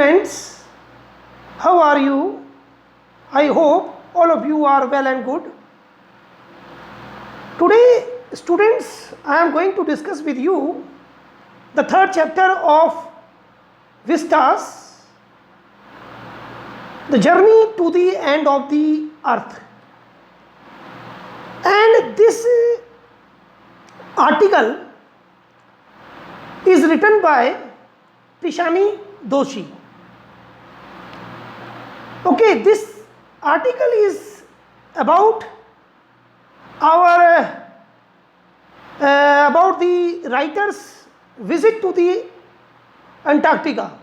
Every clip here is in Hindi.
Students, how are you? I hope all of you are well and good. Today, students, I am going to discuss with you the third chapter of Vistas, the journey to the end of the earth. And this article is written by Tishani Doshi. Okay, this article is about about the writer's visit to the Antarctica.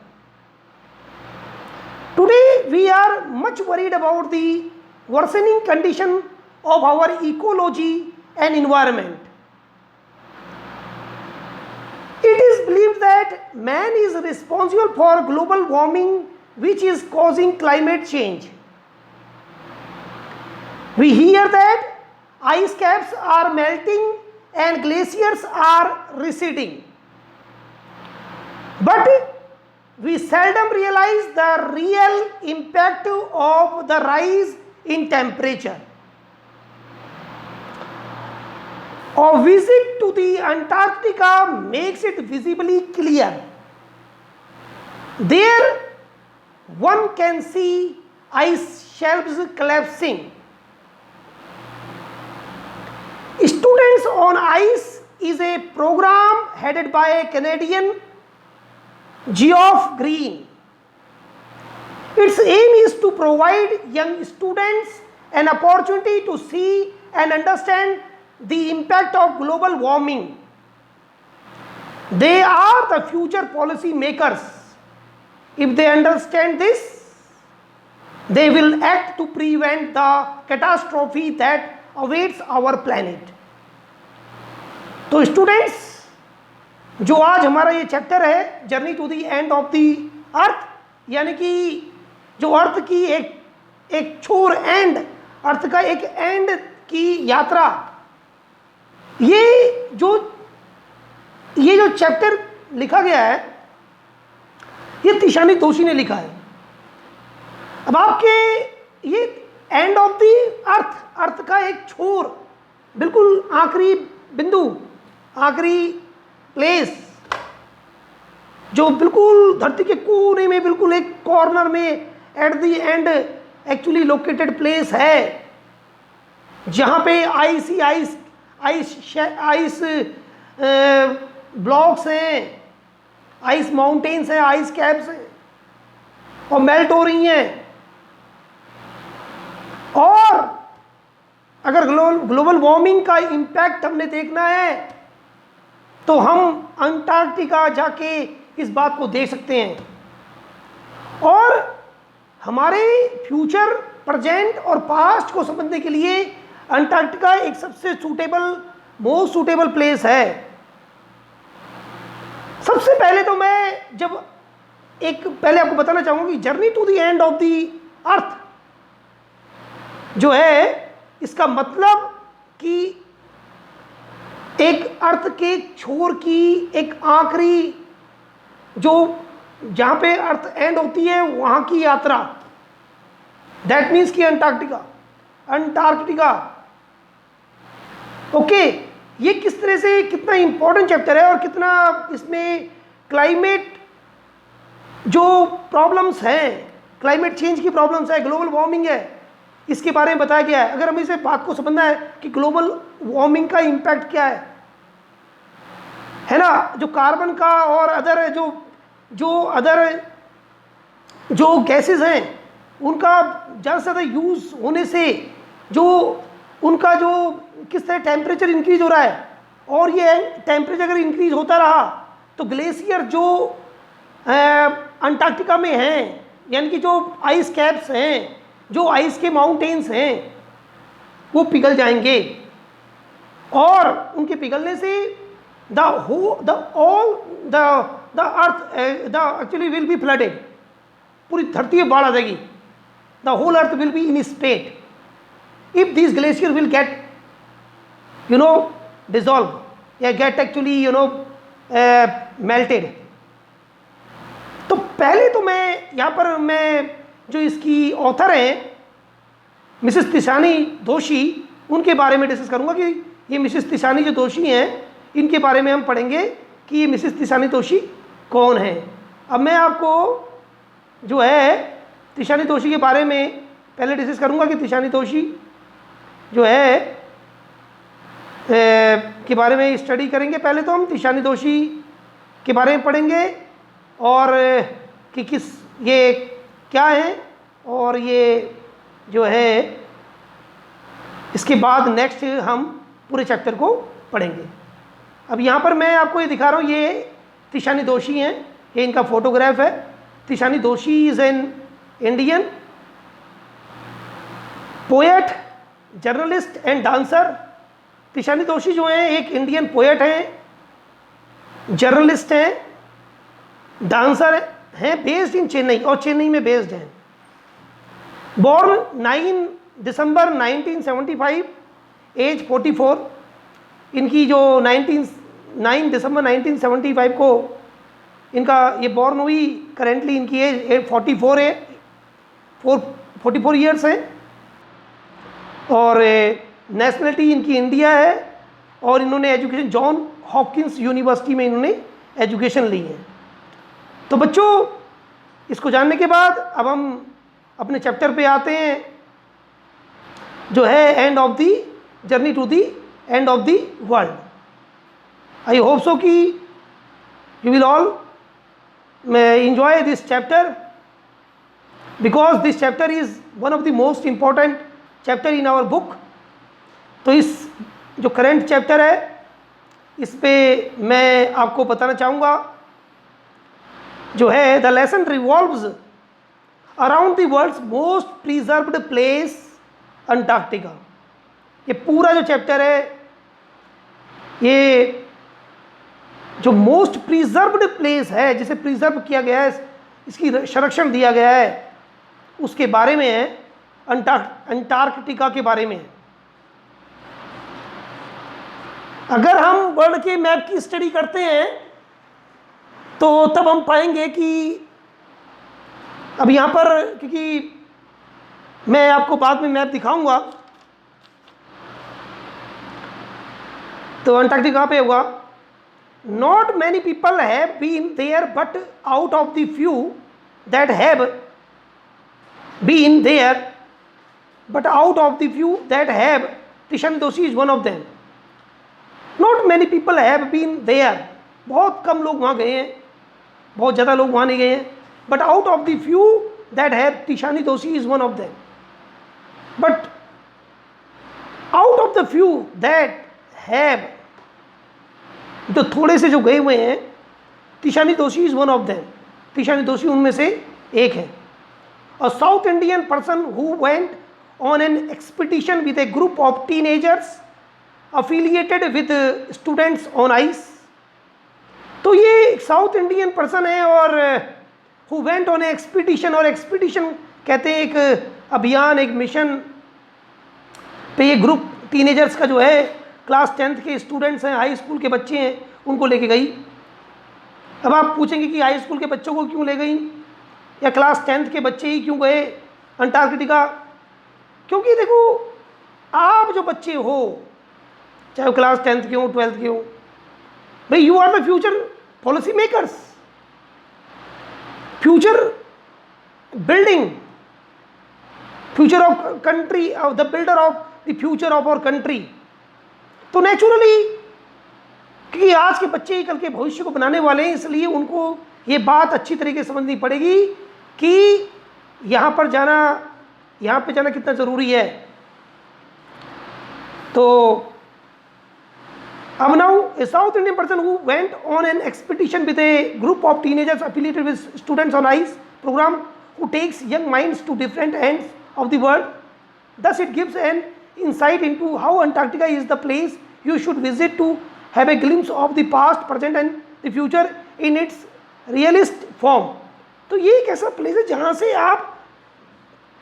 Today we are much worried about the worsening condition of our ecology and environment. It is believed that man is responsible for global warming, which is causing climate change. We hear that ice caps are melting and glaciers are receding. But we seldom realize the real impact of the rise in temperature. A visit to the Antarctica makes it visibly clear. There one can see ice shelves collapsing. Students on Ice is a program headed by Canadian Geoff Green. Its aim is to provide young students an opportunity to see and understand the impact of global warming. They are the future policy makers. If they understand this, they will act to prevent the catastrophe that awaits our planet. तो स्टूडेंट्स, जो आज हमारा ये चैप्टर है journey to the end of the earth, यानी कि जो अर्थ की एक छोर, एंड, अर्थ का एक एंड की यात्रा, ये जो चैप्टर लिखा गया है ये तिशानी दोषी ने लिखा है. अब आपके ये एंड ऑफ द अर्थ का एक छोर, बिल्कुल आखिरी बिंदु, आखिरी प्लेस, जो बिल्कुल धरती के कोने में, बिल्कुल एक कॉर्नर में, at the end actually located place है, जहाँ पे आइस ब्लॉक्स हैं, आइस माउंटेन्स हैं, आइस कैप्स हैं और मेल्ट हो रही हैं. और अगर ग्लोबल वार्मिंग का इम्पैक्ट हमने देखना है तो हम अंटार्कटिका जाके इस बात को देख सकते हैं. और हमारे फ्यूचर, प्रेजेंट और पास्ट को समझने के लिए अंटार्कटिका एक सबसे मोस्ट सूटेबल प्लेस है. सबसे पहले तो मैं पहले आपको बताना चाहूँगा कि journey to the end of the earth जो है, इसका मतलब कि एक अर्थ के छोर की एक आखिरी, जो जहाँ पे अर्थ एंड होती है वहाँ की यात्रा, दैट मीन्स कि अंटार्कटिका. ओके, ये किस तरह से कितना इंपॉर्टेंट चैप्टर है और कितना इसमें क्लाइमेट जो प्रॉब्लम्स हैं, क्लाइमेट चेंज की प्रॉब्लम्स है, ग्लोबल वार्मिंग है, इसके बारे में बताया गया है. अगर हमें इसे बात को समझना है कि ग्लोबल वार्मिंग का इम्पैक्ट क्या है ना, जो कार्बन का और अदर जो गैसेस हैं उनका ज़्यादा से ज़्यादा यूज़ होने से जो उनका जो किस तरह टेम्परेचर इंक्रीज हो रहा है, और ये टेम्परेचर अगर इंक्रीज होता रहा तो ग्लेशियर जो अंटार्कटिका में हैं, यानी कि जो आइस कैप्स हैं, जो आइस के माउंटेन्स हैं, वो पिघल जाएंगे. और उनके पिघलने से the earth actually will be flooded. पूरी धरती में बाढ़ आ जाएगी. The whole earth will be in state if these glaciers will get dissolve, get actually melted. तो पहले तो मैं जो इसकी ऑथर हैं मिसेस तिशानी दोशी, उनके बारे में डिस्कस करूंगा कि ये मिसेस तिशानी जो दोशी हैं इनके बारे में हम पढ़ेंगे कि ये मिसेस तिशानी दोशी कौन है। अब मैं आपको जो है तिशानी दोशी के बारे में पहले डिस्कस करूंगा कि तिशानी दोशी जो है के बारे में स्टडी करेंगे। पहले तो हम तिशानी दोशी के बारे में पढ़ेंगे और कि ये क्या है, और ये जो है इसके बाद नेक्स्ट हम पूरे चैप्टर को पढ़ेंगे। अब यहाँ पर मैं आपको ये दिखा रहा हूँ, ये तिशानी दोशी हैं, ये इनका फोटोग्राफ है। Tishani Doshi is an Indian poet, journalist and dancer. Tishani Doshi जो हैं एक इंडियन पोएट हैं, जर्नलिस्ट हैं, डांसर हैं, बेस्ड इन चेन्नई, और चेन्नई में बेस्ड हैं। Born 9 December 1975, age 44। इनकी जो 9 दिसंबर 1975 को इनका ये बॉर्न हुई। करेंटली इनकी एज 44 है, 44 ईयर्स है, और नेशनलिटी इनकी इंडिया है, और इन्होंने एजुकेशन जॉन हॉपकिंस यूनिवर्सिटी में इन्होंने एजुकेशन ली है। तो बच्चों, इसको जानने के बाद अब हम अपने चैप्टर पे आते हैं जो है end of the journey to the end of the world. I hope so कि you will all enjoy this chapter, because this chapter is one of the most important chapter in our book। तो इस जो करंट चैप्टर है इस पे मैं आपको बताना चाहूँगा जो है the lesson revolves around the world's most preserved place Antarctica. ये पूरा जो चैप्टर है, ये जो मोस्ट प्रिजर्व्ड प्लेस है, जिसे प्रिजर्व किया गया है, इसकी संरक्षण दिया गया है, उसके बारे में है, अंटार्कटिका के बारे में है। अगर हम वर्ल्ड के मैप की स्टडी करते हैं तो तब हम पाएंगे कि अब यहाँ पर, क्योंकि मैं आपको बाद में मैप दिखाऊंगा, तो अंटार्कटिका कहाँ पे होगा। Not many people have been there, but out of the few that have been there, Tishan Doshi is one of them। Not many people have been there, बहुत कम लोग वहाँ गए हैं, बहुत ज़्यादा लोग वहाँ नहीं गए हैं। But out of the few that have, Tishani Doshi is one of them। But out of the few that have, तो थोड़े से जो गए हुए हैं, Tishani Doshi is one of them, Tishani Doshi उनमें से एक है। A South Indian person who went on an expedition with a group of teenagers affiliated with students on Ice. तो ये साउथ इंडियन पर्सन है और who went on a expedition, और एक्सपीडिशन कहते हैं एक अभियान, एक मिशन पे ये ग्रुप टीनेजर्स का जो है, क्लास 10th के स्टूडेंट्स हैं, हाई स्कूल के बच्चे हैं, उनको लेके गई। अब आप पूछेंगे कि हाई स्कूल के बच्चों को क्यों ले गई, या क्लास 10th के बच्चे ही क्यों गए अंटार्कटिका। क्योंकि देखो, आप जो बच्चे हो, चाहे वो क्लास 10th के हो, 12th के हो, भाई you are the future policy makers, future building, future of country, the builder of the future of our country. तो नेचुरली, क्योंकि आज के बच्चे ही कल के भविष्य को बनाने वाले हैं, इसलिए उनको ये बात अच्छी तरीके से समझनी पड़ेगी कि यहाँ पे जाना कितना ज़रूरी है। तो अब now a South Indian person who went on an expedition with a group of teenagers affiliated with students on ice program who takes young minds to different ends of the world. Thus it gives an insight into how Antarctica is the place you should visit to have a glimpse of the past, present and the future in its realist form। तो ये एक ऐसा प्लेस है जहाँ से आप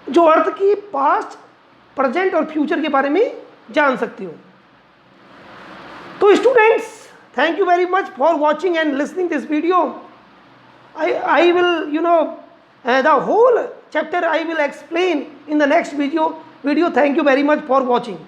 जो अर्थ की पास्ट, प्रेजेंट और फ्यूचर के बारे में जान सकते हो। तो students, thank you very much for watching and listening this video. I will, the whole chapter I will explain in the next video. Thank you very much for watching.